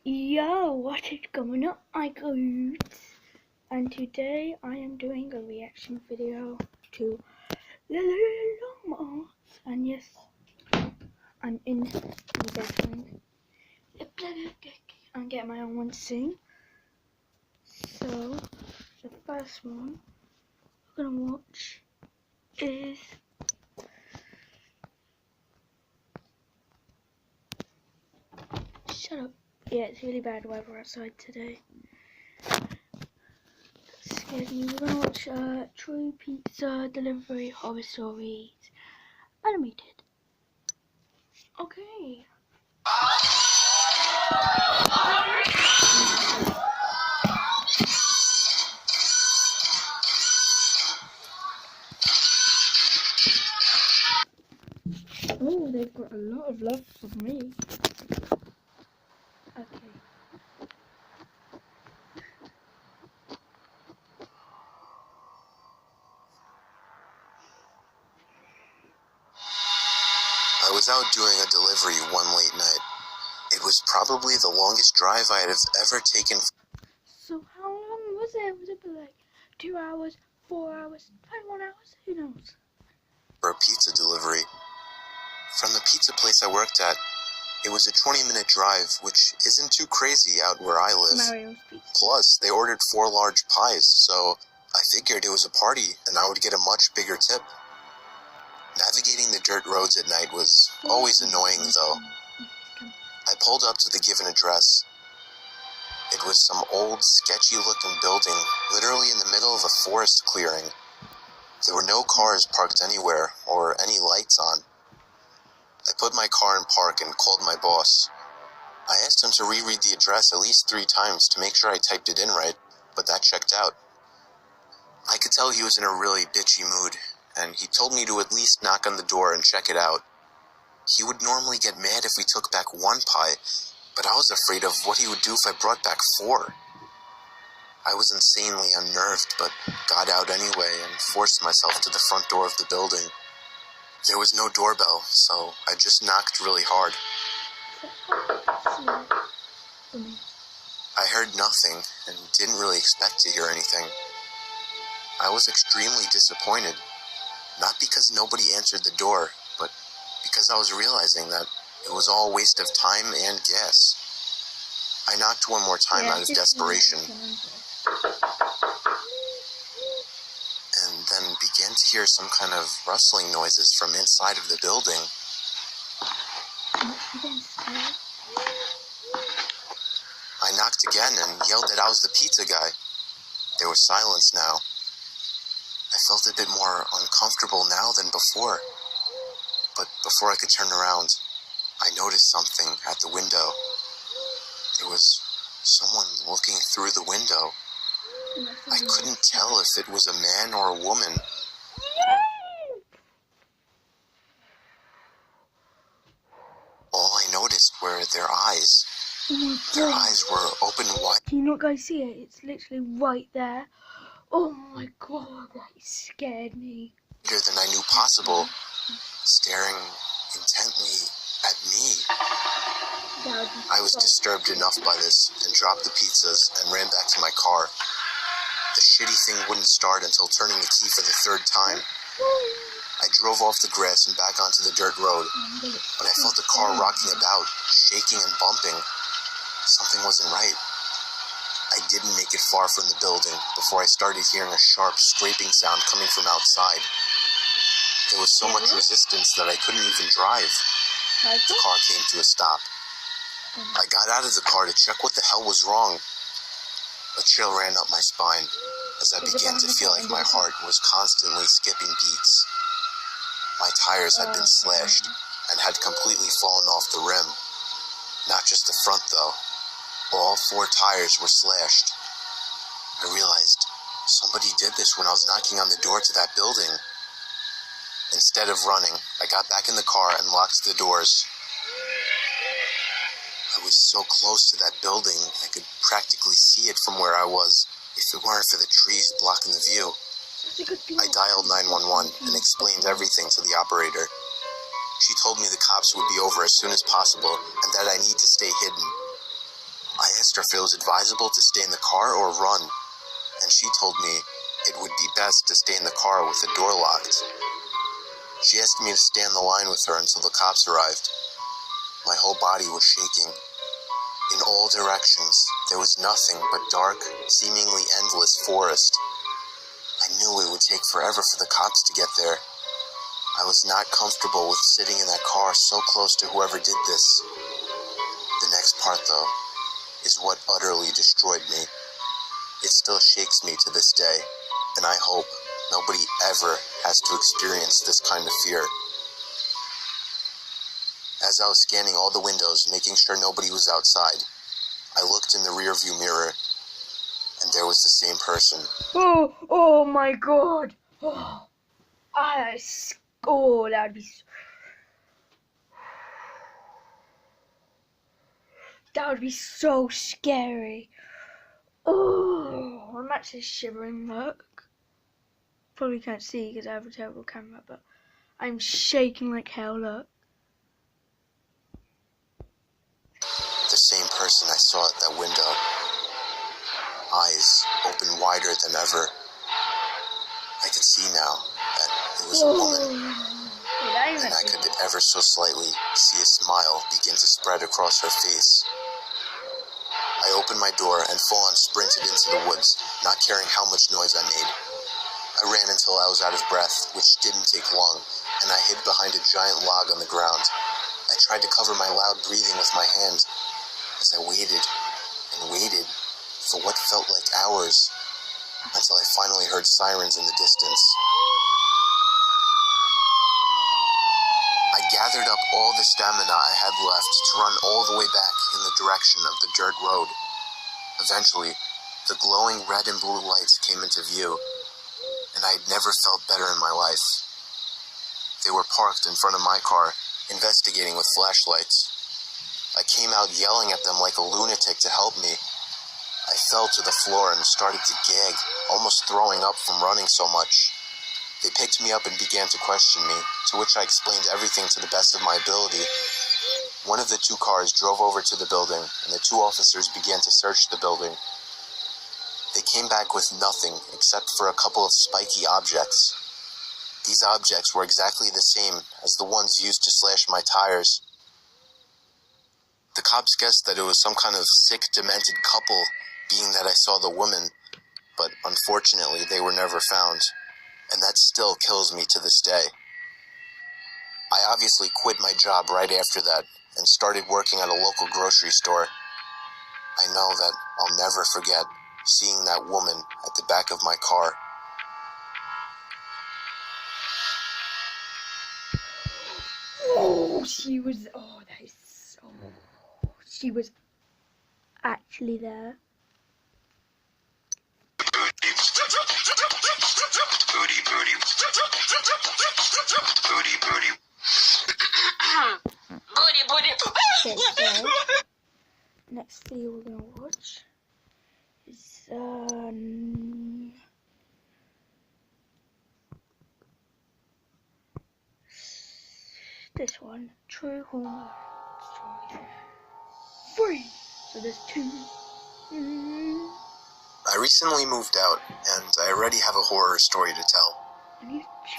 Yo, what is going on, my dudes? And today I am doing a reaction video to Llama. And yes, I'm in the bedroom. I'm getting my own one soon. So, the first one we're gonna watch is shut up. Yeah, it's really bad weather outside today. That scared me. We're gonna watch True Pizza Delivery Horror Stories animated. Okay. Oh, they've got a lot of love for me. Okay. I was out doing a delivery one late night. It was probably the longest drive I had ever taken. So how long was it? Was it like 2 hours, 4 hours, 21 hours? Who knows? For a pizza delivery. From the pizza place I worked at, it was a 20-minute drive, which isn't too crazy out where I live. Mario's Pizza. Plus, they ordered 4 large pies, so I figured it was a party and I would get a much bigger tip. Navigating the dirt roads at night was always annoying, though. I pulled up to the given address. It was some old, sketchy-looking building, literally in the middle of a forest clearing. There were no cars parked anywhere, or any lights on. I put my car in park and called my boss. I asked him to reread the address at least 3 times to make sure I typed it in right, but that checked out. I could tell he was in a really bitchy mood, and he told me to at least knock on the door and check it out. He would normally get mad if we took back 1 pie, but I was afraid of what he would do if I brought back 4. I was insanely unnerved, but got out anyway and forced myself to the front door of the building. There was no doorbell, so I just knocked really hard. I heard nothing and didn't really expect to hear anything. I was extremely disappointed, not because nobody answered the door, but because I was realizing that it was all a waste of time and gas. I knocked one more time out of desperation, and then began to hear some kind of rustling noises from inside of the building. I knocked again and yelled that I was the pizza guy. There was silence now. I felt a bit more uncomfortable now than before. But before I could turn around, I noticed something at the window. There was someone looking through the window. I couldn't tell if it was a man or a woman. All I noticed were their eyes. Their eyes were open wide. Can you not guys see it? It's literally right there. Oh my god, that scared me. Bigger than I knew possible, staring intently at me. I was disturbed enough by this and dropped the pizzas and ran back to my car. The shitty thing wouldn't start until turning the key for the 3rd time. I drove off the grass and back onto the dirt road, but I felt the car rocking about, shaking and bumping. Something wasn't right. I didn't make it far from the building before I started hearing a sharp scraping sound coming from outside. There was so much resistance that I couldn't even drive. The car came to a stop. I got out of the car to check what the hell was wrong. A chill ran up my spine as I began to feel like my heart was constantly skipping beats. My tires had been slashed and had completely fallen off the rim. Not just the front though. All 4 tires were slashed. I realized somebody did this when I was knocking on the door to that building. Instead of running, I got back in the car and locked the doors. I was so close to that building, I could practically see it from where I was, if it weren't for the trees blocking the view. I dialed 911 and explained everything to the operator. She told me the cops would be over as soon as possible and that I need to stay hidden. I asked her if it was advisable to stay in the car or run, and she told me it would be best to stay in the car with the door locked. She asked me to stay on the line with her until the cops arrived. My whole body was shaking. In all directions, there was nothing but dark, seemingly endless forest. I knew it would take forever for the cops to get there. I was not comfortable with sitting in that car so close to whoever did this. The next part, though, is what utterly destroyed me. It still shakes me to this day, and I hope nobody ever has to experience this kind of fear. As I was scanning all the windows, making sure nobody was outside, I looked in the rearview mirror, and there was the same person. Oh my god! Oh, that would be so scary. Oh, I'm actually shivering, look. Probably can't see because I have a terrible camera, but I'm shaking like hell, look. The same person I saw at that window. Eyes open wider than ever. I could see now that it was a woman, and I could ever so slightly see a smile begin to spread across her face. I opened my door and full-on sprinted into the woods, not caring how much noise I made. I ran until I was out of breath, which didn't take long, and I hid behind a giant log on the ground. I tried to cover my loud breathing with my hand as I waited and waited for what felt like hours, until I finally heard sirens in the distance. I gathered up all the stamina I had left to run all the way back in the direction of the dirt road. Eventually, the glowing red and blue lights came into view, and I had never felt better in my life. They were parked in front of my car, investigating with flashlights. I came out yelling at them like a lunatic to help me. I fell to the floor and started to gag, almost throwing up from running so much. They picked me up and began to question me, to which I explained everything to the best of my ability. One of the two cars drove over to the building, and the two officers began to search the building. They came back with nothing except for a couple of spiky objects. These objects were exactly the same as the ones used to slash my tires. The cops guessed that it was some kind of sick, demented couple, being that I saw the woman, but unfortunately they were never found, and that still kills me to this day. I obviously quit my job right after that and started working at a local grocery store. I know that I'll never forget seeing that woman at the back of my car. She was actually there. Okay, so next video we're gonna watch is this one, True Hormone Story 3. So there's two. I recently moved out, and I already have a horror story to tell.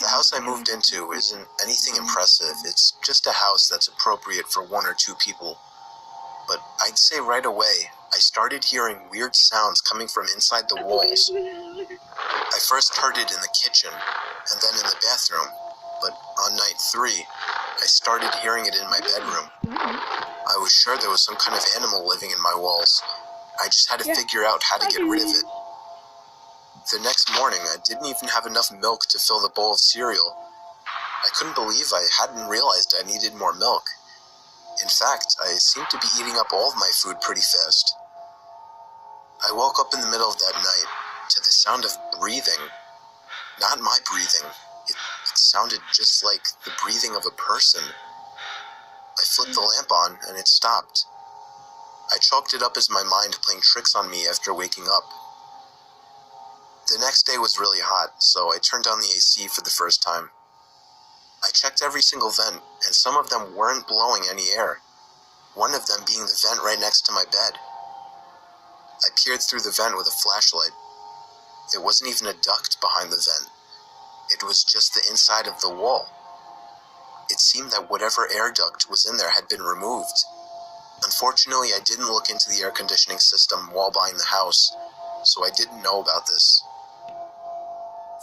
The house I moved into isn't anything impressive. It's just a house that's appropriate for one or two people. But I'd say right away, I started hearing weird sounds coming from inside the walls. I first heard it in the kitchen, and then in the bathroom. But on night 3, I started hearing it in my bedroom. I was sure there was some kind of animal living in my walls. I just had to figure out how to get rid of it. The next morning, I didn't even have enough milk to fill the bowl of cereal. I couldn't believe I hadn't realized I needed more milk. In fact, I seemed to be eating up all of my food pretty fast. I woke up in the middle of that night to the sound of breathing. Not my breathing. It sounded just like the breathing of a person. I flipped the lamp on and it stopped. I chalked it up as my mind playing tricks on me after waking up. The next day was really hot, so I turned on the AC for the first time. I checked every single vent, and some of them weren't blowing any air. One of them being the vent right next to my bed. I peered through the vent with a flashlight. There wasn't even a duct behind the vent. It was just the inside of the wall. It seemed that whatever air duct was in there had been removed. Unfortunately, I didn't look into the air conditioning system while buying the house, so I didn't know about this.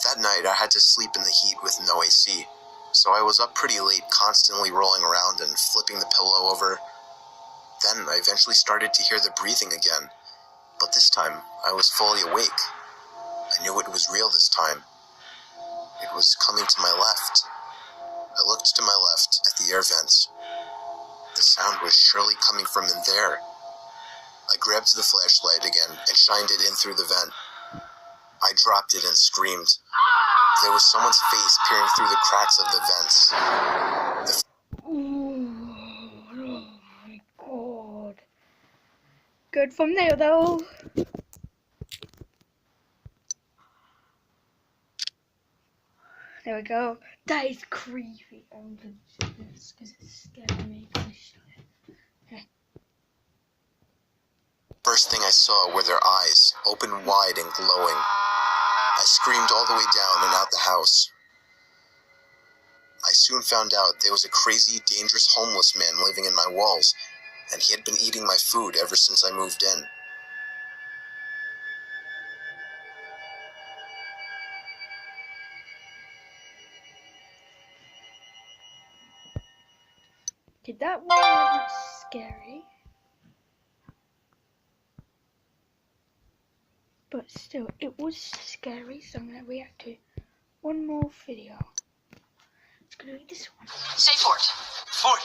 That night, I had to sleep in the heat with no AC, so I was up pretty late, constantly rolling around and flipping the pillow over. Then I eventually started to hear the breathing again, but this time I was fully awake. I knew it was real this time. It was coming to my left. I looked to my left at the air vents. The sound was surely coming from in there. I grabbed the flashlight again and shined it in through the vent. I dropped it and screamed. There was someone's face peering through the cracks of the vents. Oh my god. Good thumbnail though. There we go. That is creepy. I'm gonna do this because it's scaring me. First thing I saw were their eyes, open wide and glowing. I screamed all the way down and out the house. I soon found out there was a crazy, dangerous homeless man living in my walls, and he had been eating my food ever since I moved in. Okay, that one wasn't scary. But still, it was scary, so I'm going to react to one more video. It's going to be this one. Say fort. Fort.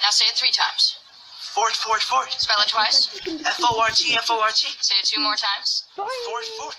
Now say it 3 times. Fort, fort, fort. Spell it twice. F-O-R-T, F-O-R-T. Say it 2 more times. Bye. Fort, fort.